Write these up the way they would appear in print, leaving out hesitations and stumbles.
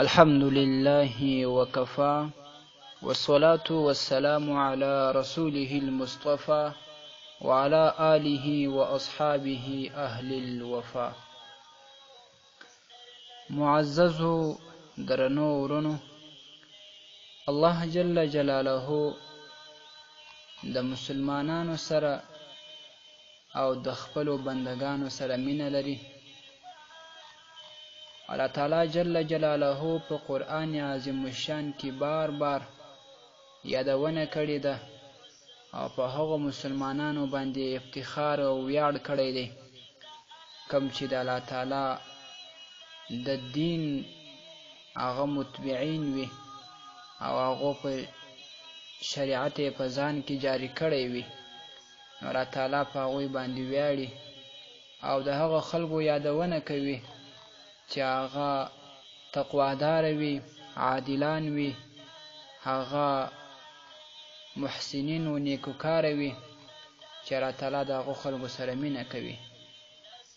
الحمد لله وكفى والصلاة والسلام على رسوله المصطفى وعلى آله وأصحابه أهل الوفا. معزز درنو ورنو، الله جل جلاله د مسلمانانو سره او د خپلو بندگانو سره مینه لري. الله تعالی جل جلاله په قرآن عظیم الشان کې بار بار یادونه کړې ده او په هغو مسلمانانو باندې افتخار او ویاړ کړی دی کوم چې د الله تعالی د دین هغه متبعین وي او هغو په شریعت یې په ځان کې جاری کړی وي. نو الله تعالی په هغوی باندې ویاړي او د هغو خلکو یادونه کوي چې هغه تقوادار وي، عادلان وي، هغه محسنین و نیکوکار وي چې الله تعالی د هغو خلکو سره مینه کوي.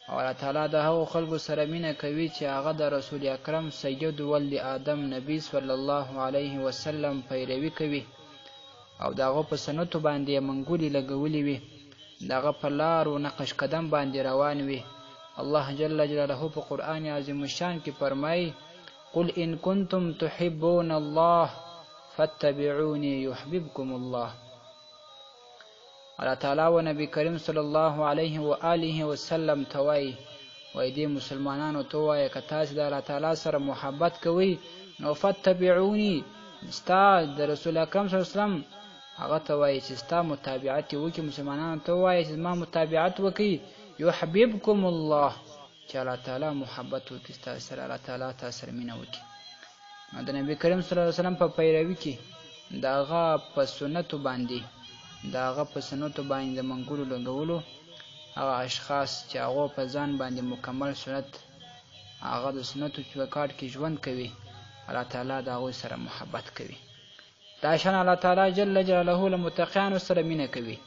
او الله تعالی د هغو خلکو سره مینه کوي چې هغه د رسول اکرم سید ولد آدم نبی صلی الله علیه وسلم پیروي کوي او د هغو په سنتو باندې یې منګولې لګولې وي، د هغه په لارو نقش قدم باندې روان وي. الله جل جلاله په قرآن عظیم الشان کې فرمایي: قل ان کنتم تحبون الله فاتبعوني يحببكم الله. الله تعالی و نبی کریم صلی الله علیه و آله وسلم ته وایي، وایي دې مسلمانانو ته وایه که تاسې د الله تعالی سره محبت کوئ نو فاتبعوني، ستا د رسول اکرم صلی الله علیه وسلم هغه ته وایي چې ستا متابعت وکړي. مسلمانانو ته وایي چې زما متابعت وکړي. یحببکم الله، چې الله تعالی محبت وکړي ستاسو سره، الله تعالی تاسو سره مینه وکړي. نو د نبي کریم صلی الله علیه وسلم په پیروي کې د هغه په سنتو باندې د منګولو لګولو هغه اشخاص چې هغو په ځان باندې مکمل سنت هغه د سنتو چوکاټ کې ژوند کوي، الله تعالی د هغوی سره محبت کوي. دا شان الله تعالی جل جلاله له متقیانو سره مینه کوي.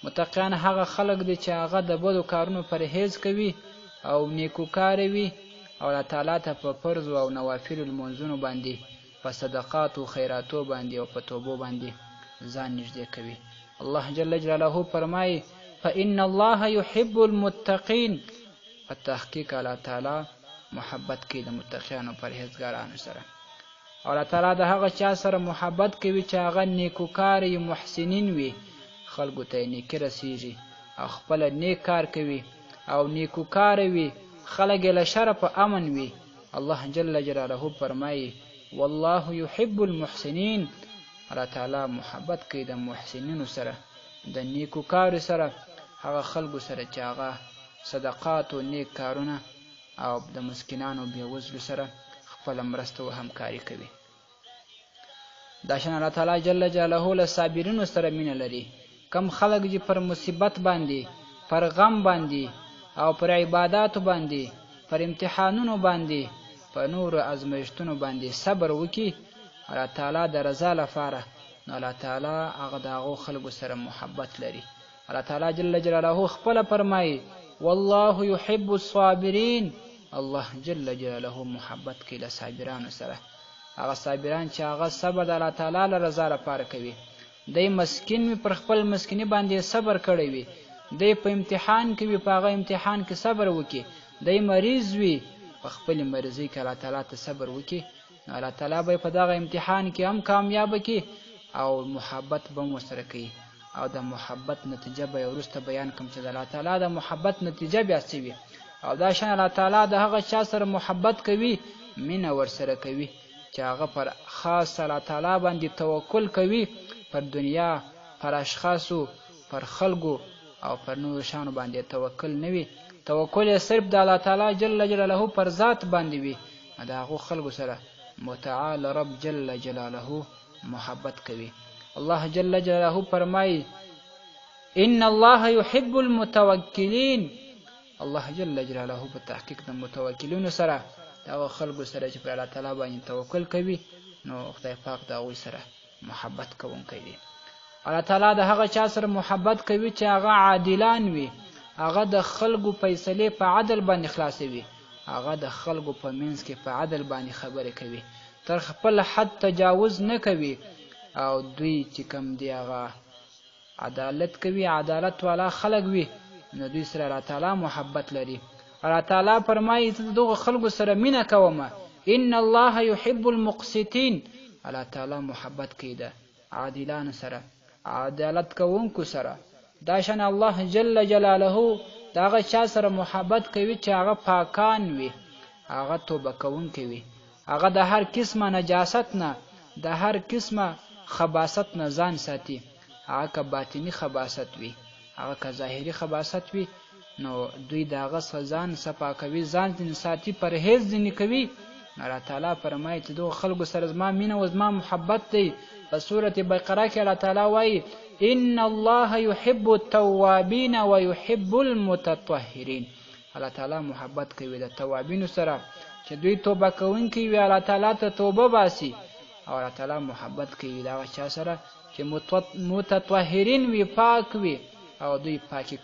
متقیان هغه خلق دي چې هغه د بدو کارونو پرهیز کوي او نیکوکار وي او الله تعالی ته په فرض او نوافل المنځونو باندې، په صدقات او خیراتو باندې او په توبو باندې ځان نږدې کوي. الله جل جلاله فرمایي: فإن الله يحب المتقين، په تحقیق الله تعالی محبت کوي د متقیانو پرهیزګارانو سره. او الله تعالی د هغه چا سره محبت کوي چې هغه نیکوکار وي، محسنین وي، خلکو ته نیکي رسیږي او خپله نیک کار کوي او نیکوکار وي، خلک یې له شره په امن وي. الله جل جلاله فرمایي: والله يحب المحسنين، الله تعالی محبت کوي د محسنینو سره، د نیکوکارو سره، هغه خلکو سره چې هغه صدقات او نیک کارونه او د مسکینانو بېوزلو سره خپله مرسته او همکاري کوي. دا شان الله تعالی جل جلاله له صابرینو سره مینه لري. کم خلک چې پر مصیبت باندې، پر غم باندې او پر عباداتو باندې، پر امتحانونو باندې، په نورو ازمایښتونو باندې صبر وکړي الله تعالی د رضا لپاره، نو الله تعالی هغه د هغو خلکو سره محبت لري. الله تعالی جل جلاله خپله فرمایي: والله يحب الصابرین، الله جل جلاله محبت کوي له صابرانو سره. هغه صابران چې هغه صبر د الله تعالی له رضا لپاره کوي. دی مسکین وي، پر خپل مسکیني باندې صبر کړی وي. دی په امتحان کې وي، په هغه امتحان کې صبر وکړي. دی مریض وي، په خپلې مریضۍ کې الله تعالی ته صبر وکړي، نو الله تعالی به په دغه امتحان کې هم کامیابه کړي او محبت به هم ورسره کوي. او د محبت نتیجه به یې وروسته بیان کړم چې د الله تعالی د محبت نتیجه بیا څه وي. او دا شان الله تعالی د هغه چا سره محبت کوي، مینه ورسره کوي چې هغه پر خاص الله تعالی باندې توکل کوي، پر دنیا، پر اشخاصو، پر خلکو او پر نورو شانو باندې توکل نه وي. توکل یې صرف د الله تعالی جل جلاله پر ذات باندې وي. د هغو خلکو سره متعال رب جل جلاله محبت کوي. الله جل جلاله فرمایي: ان الله يحب المتوکلین، الله جل جلاله په تحقیق د متوکلینو سره، د هغو خلکو سره چې پر الله تعالی باندې توکل کوي، نو خدای پاک د هغوی سره محبت کوونکی دی. الله تعالی د هغه چا سره محبت کوي چې هغه عادلان وي، هغه د خلکو فیصلې په عدل باندې خلاصوي، هغه د خلکو په منځ کې په عدل باندې خبرې کوي، تر خپل حد تجاوز نه کوي، او دوی چې کوم دی هغه عدالت کوي، عدالت والا خلک وي، نو دوی سره الله تعالی محبت لري. الله تعالی فرمایي ته دغه خلکو سره مینه کومه، ان الله يحب المقسطین. الله تعالی محبت کوي د عادلانو سره، عدالت کوونکو سره. دا شان الله جل جلاله د هغه چا سره محبت کوي چې هغه پاکان وي، هغه توبه کوونکی وي، هغه د هر قسمه نجاست نه، د هر قسمه خباست نه ځان ساتي. هغه که باطني خباست وي، هغه که ظاهري خباست وي، نو دوی د هغه څخه ځان صفا کوي، ځان ځینې ساتي، پرهیز ځینې کوي. الله تعالی فرمایي چې دغو خلکو سره زما مینه او زما محبت دی. په سورة بقره کې الله تعالی وایي ان الله يحب التوابین ويحب المتطهرین. الله تعالی محبت کوي د توابینو سره چې دوی توبه کوونکي وي، الله تعالی ته توبه باسي، او الله تعالی محبت کوي د هغه چا سره چې متطهرین وي، پاک وي، او دوی پاکی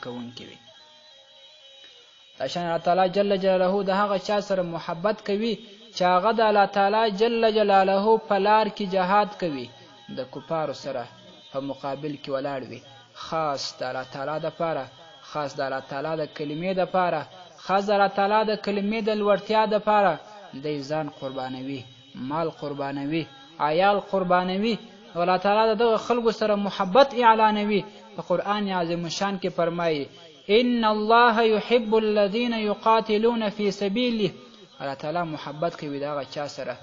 کوونکي وي. داشان الله تعالی جل جلاله د هغه چا سره محبت کوي چې هغه د الله تعالی جل جلاله په لار کې جهاد کوي، د کفارو سره په مقابل کې ولاړ وي، خاص د الله تعالی دپاره، خاص د الله تعالی د کلمې دپاره، خاص د الله تعالی د کلمې د لوړتیا دپاره دی ځان قربانوي، مال قربانوي، عیال قربانوي، او الله تعالی د دغه خلکو سره محبت اعلانوي. په قرآن عظیم شان کې فرمایي ان الله يحب الذين يقاتلون في سبيله. الله تعالی محبت کوي د هغه چا سره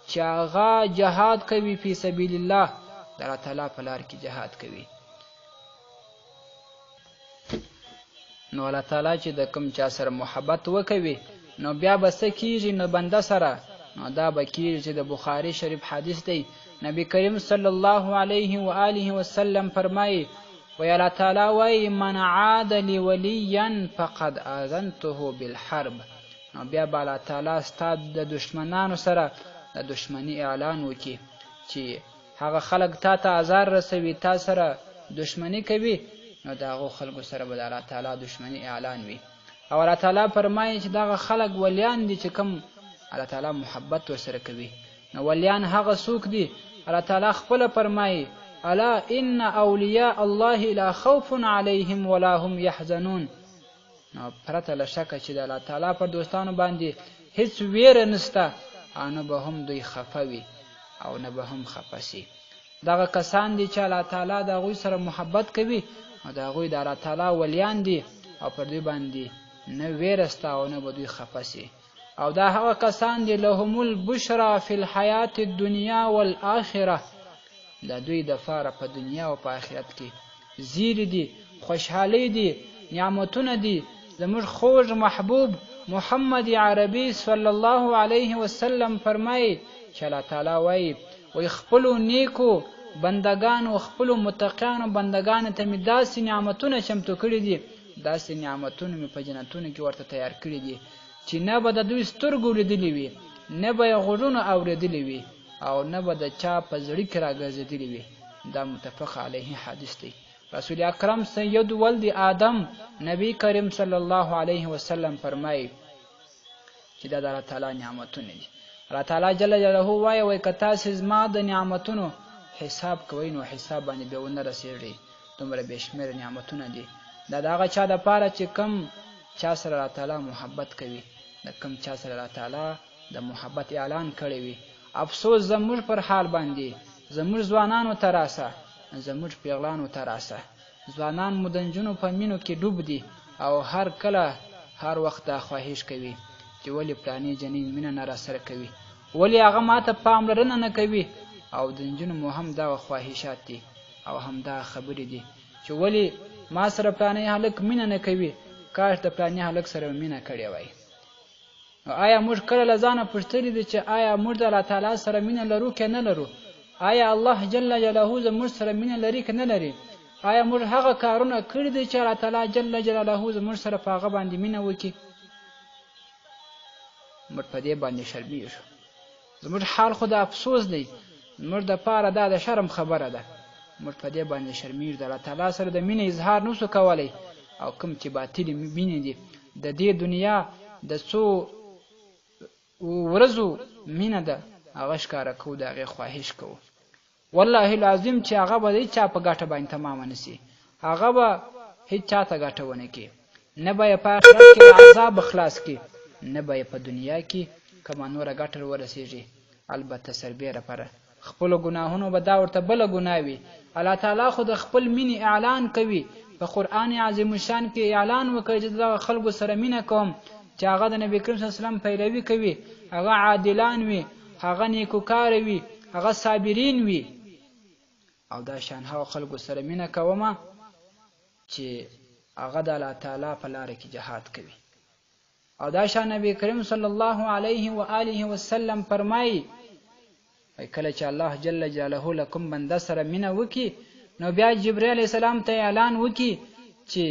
چې هغه جهاد کوي فی سبیل الله، د الله تعالی په لار کې جهاد کوي. نو الله تعالی چې د کوم چا سره محبت وکوي، نو بیا به څه کیږي؟ نو بنده سره نو دا به کیږي چې د بخاري شریف حدیث دی، نبی کریم صلی الله علیه و آله وسلم فرمایي وی الله تعالی وی من عاد لی ولیا فقد آذنته بالحرب. نو بیا به الله تعالی ستا د دشمنانو سره د دشمنی اعلان وکړي چې هغه خلک تا ته آزار رسوي، تا سره دشمنی کوي، نو د هغو خلکو سره به د الله تعالی دشمنی اعلان وي. او الله تعالی فرمایي چې دغه خلک ولیان دي چې کوم الله تعالی محبت ورسره کوي. نو ولیان هغه څوک دي؟ الله تعالی خپله فرمایي الا ان اولیاء الله لا خوف علیهم ولا هم یحزنون. نو پرته له شکه چې د الله تعالی پر دوستانو باندې هیڅ ویره نشته، او نه به هم دوی خفه وي او نه به هم خفه سي. دغه کسان دي چې الله تعالی د هغوی سره محبت کوي، او د هغوی د الله تعالی ولیان دي، او پر دوی باندې نه ویره سته او نه به دوی خفه سي. او دا هغه کسان دي لهم البشرا فی الحیات الدنیا والآخره. د دوی دپاره په دنیا او په آخرت کې زیری دي، خوشحالی دي، نعمتونه دي. زموږ خوږ محبوب محمد عربي صلی الله علیه وسلم فرمایي چې الله تعالی وایي وی خپلو نیکو بندگانو، خپلو متقیانو بندگانو ته مې داسې نعمتونه چمتو کړي دي، داسې نعمتونه مې په جنتونو کې ورته تیار کړي دي چې نه به د دوی سترګو لیدلي وي، نه به یې غوږونو اورېدلي وي، او نه به د چا په زړه کې راګرځېدلي وي. دا متفق علیه حدیث دی. رسول اکرم سید ولد آدم نبی کریم صلی الله علیه وسلم فرمایي چې دا د الله تعالی نعمتونه دي. الله تعالی جل جلاله وایي وی که تاسې زما د نعمتونو حساب کوئ، نو حساب باندې به ونه رسېږئ، دومره بې شمېره نعمتونه دي. دا د هغه چا دپاره چې کوم چا سره الله تعالی محبت کوي، د کوم چا سره الله تعالی د محبت اعلان کړی وي. افسوس زموږ پر حال باندې، زموږ ځوانانو ته راسه، زموږ پیغلانو ته راسه. ځوانان مو د نجونو په مینو کې ډوب دي، او هر کله هر وخت دا خواهش کوي چې ولې پلانې جنین مینه نه راسره کوي، ولې هغه ماته پاملرنه نه کوي. او د نجونو مو هم دا خواهشات دي او هم دا خبرې دي چې ولې ما سره پلانې هلک مینه نه کوي، کاش د پلانې هلک سره مینه کړې وای. آیا موږ کله له ځانه پوښتلي دي چې آیا موږ د الله تعالی سره مینه لرو که نه لرو؟ آیا الله جل جلاله زموږ سره مینه لري که نه لري؟ آیا موږ هغه کارونه کړي دي چې الله تعالی جل جلاله زموږ سره په هغه باندې مینه وکړي؟ موږ په دې باندې شرمېږو. زموږ حال خو د افسوس دی، زموږ دپاره دا د شرم خبره ده. موږ په دې باندې شرمېږو، د الله تعالی سره د مینې اظهار نسو کولی، او کوم چې باطلې مینې دي د دې دنیا د څو ورځو مینه ده هغه ښکاره کوو، د هغې خواهش کوو. والله العظیم چې هغه به د هېچا په ګټه باندې تمامه نه سي، هغه به هېچ چا ته ګټه ونه کړي، نه به یې په آخرت کې له عذابه خلاص کړي، نه به یې په دنیا کې کومه نوره ګټه ورسېږي. البته سربیره پره خپلو ګناهونو به دا ورته بله ګناه وي. الله تعالی خو د خپل مینې اعلان کوي، په قرآن عظیم الشان کې اعلان وکړي چې دغه خلکو سره مینه کوم چې هغه د نبي کریم صلی الله علیه وسلم پیروي کوي، هغه عادلان وي، هغه نیکوکاره وي، هغه صابرین وي. او دا شان هغه خلکو سره مینه کومه چې هغه د الله تعالی په لاره کې جهاد کوي. او دا شان نبی کریم صلی الله علیه و آله وسلم فرمایي کله چې الله جل جلاله له کوم بنده سره مینه وکړي نو بیا جبرئیل علیه السلام ته اعلان وکړي چې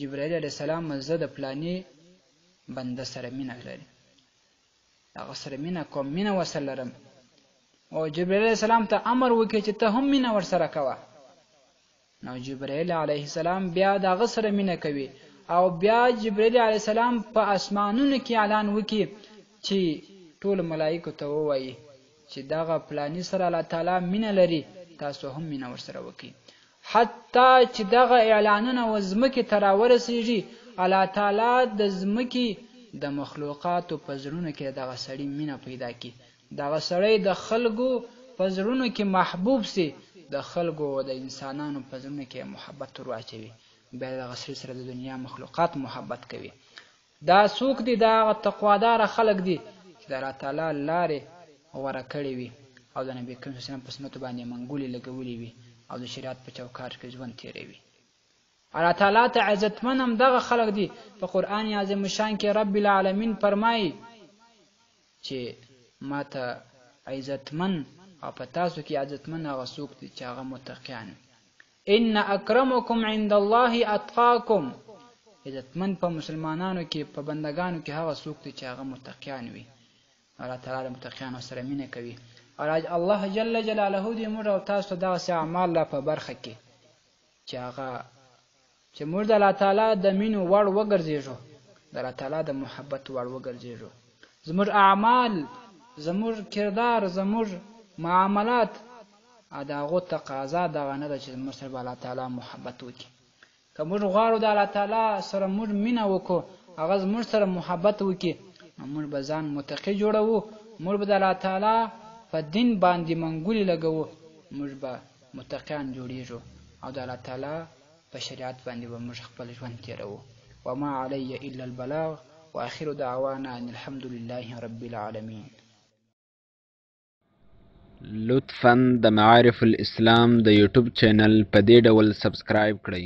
جبرئیل علیه السلام زه د فلاني بنده سره مینه لري، هغه سره مینه کوم، مینه ورسره لرم. او جبرئیل علیه السلام ته امر وکړي چې ته هم مینه ورسره کوه. نو جبرئیل علیه السلام بیا د هغه سره مینه کوي، او بیا جبرئیل علیه السلام په اسمانونو کې اعلان وکړي چې ټولو ملایکو ته ووایي چې دغه فلاني سره الله تعالی مینه لري، تاسو هم مینه ورسره وکړئ. حتی چې دغه اعلانونه و ځمکې ته راورسېږي، الله تعالی د ځمکې د مخلوقاتو په زړونو کې دغه سړي مینه پیدا کړي، دغه سړی د خلکو په زړونو کې محبوب سي، د خلکو او د انسانانو په زړونو کې محبت ور واچوي، بیا دغه سړي سره د دنیا مخلوقات محبت کوي. دا څوک دي؟ دا هغه تقواداره خلک دي چې د الله تعالی لارې غوره کړې وي او د نبي کریم صلی الله علیه وسلم په سنتو باندې منګولې لګولې وي او د شریعت په چوکاټ کې ژوند تېروي. الله تعالی ته عزتمن هم دغه خلک دي. په قرآن عظیم الشان کې رب العالمین فرمایي چې ما ته عزتمن او په تاسو کې عزتمن هغه څوک دي چې هغه متقیان. ان اکرمکم عند الله اتقاکم، عزتمن په مسلمانانو کې په بندگانو کې هغه څوک دي چې هغه متقیان وي. الله تعالی د متقیانو سره مینه کوي. او الله جل جلاله دې موږ او تاسو دغسې اعمال لا په برخه کې چې هغه چې موږ د الله تعالی د مینو وړ وګرځېږو، د الله تعالی د محبت وړ وګرځېږو. زموږ اعمال، زموږ کردار، زموږ معاملات د هغو تقاضا دغه نه ده چې موږ سره به الله تعالی محبت وکړي. که موږ غواړو د الله تعالی سره موږ مینه وکړو، هغه زموږ سره محبت وکړي، نو موږ به ځان متقي جوړوو، موږ به د الله تعالی په دین باندې منګولې لګوو، موږ به متقیان جوړېږو او د الله تعالی په شریعت باندې به موږ خپل ژوند تېروو. وما علی الا البلاغ واخر دعوانا ان الحمد لله رب العالمین. لطفاً د معارف الاسلام د یوټیوب چینل په دې ډول سبسکرایب کړئ.